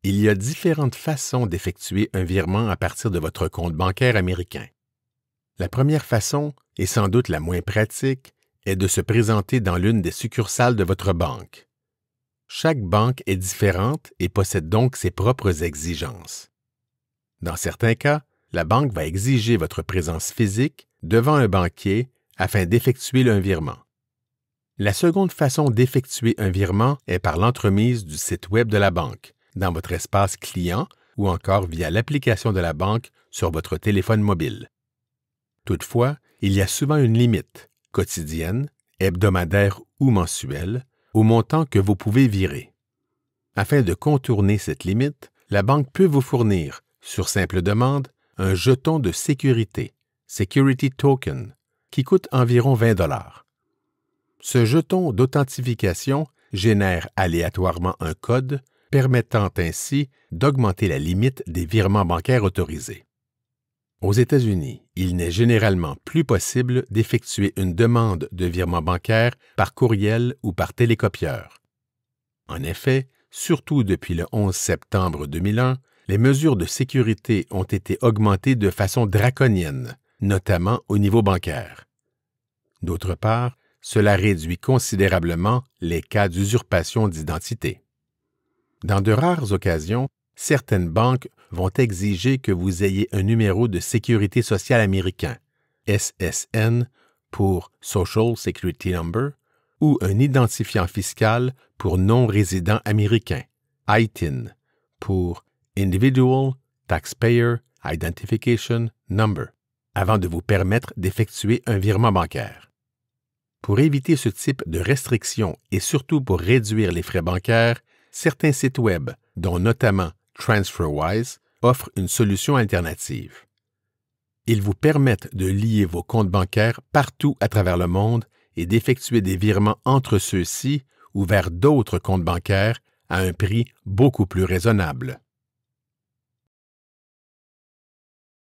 Il y a différentes façons d'effectuer un virement à partir de votre compte bancaire américain. La première façon, et sans doute la moins pratique, est de se présenter dans l'une des succursales de votre banque. Chaque banque est différente et possède donc ses propres exigences. Dans certains cas, la banque va exiger votre présence physique devant un banquier afin d'effectuer un virement. La seconde façon d'effectuer un virement est par l'entremise du site Web de la banque, dans votre espace client ou encore via l'application de la banque sur votre téléphone mobile. Toutefois, il y a souvent une limite, quotidienne, hebdomadaire ou mensuelle, au montant que vous pouvez virer. Afin de contourner cette limite, la banque peut vous fournir, sur simple demande, un jeton de sécurité, Security Token, qui coûte environ 20 $. Ce jeton d'authentification génère aléatoirement un code permettant ainsi d'augmenter la limite des virements bancaires autorisés. Aux États-Unis, il n'est généralement plus possible d'effectuer une demande de virement bancaire par courriel ou par télécopieur. En effet, surtout depuis le 11 septembre 2001, les mesures de sécurité ont été augmentées de façon draconienne, notamment au niveau bancaire. D'autre part, cela réduit considérablement les cas d'usurpation d'identité. Dans de rares occasions, certaines banques vont exiger que vous ayez un numéro de sécurité sociale américain, SSN pour Social Security Number, ou un identifiant fiscal pour non-résident américain, ITIN, pour Individual Taxpayer Identification Number, avant de vous permettre d'effectuer un virement bancaire. Pour éviter ce type de restrictions et surtout pour réduire les frais bancaires, certains sites Web, dont notamment TransferWise, offrent une solution alternative. Ils vous permettent de lier vos comptes bancaires partout à travers le monde et d'effectuer des virements entre ceux-ci ou vers d'autres comptes bancaires à un prix beaucoup plus raisonnable.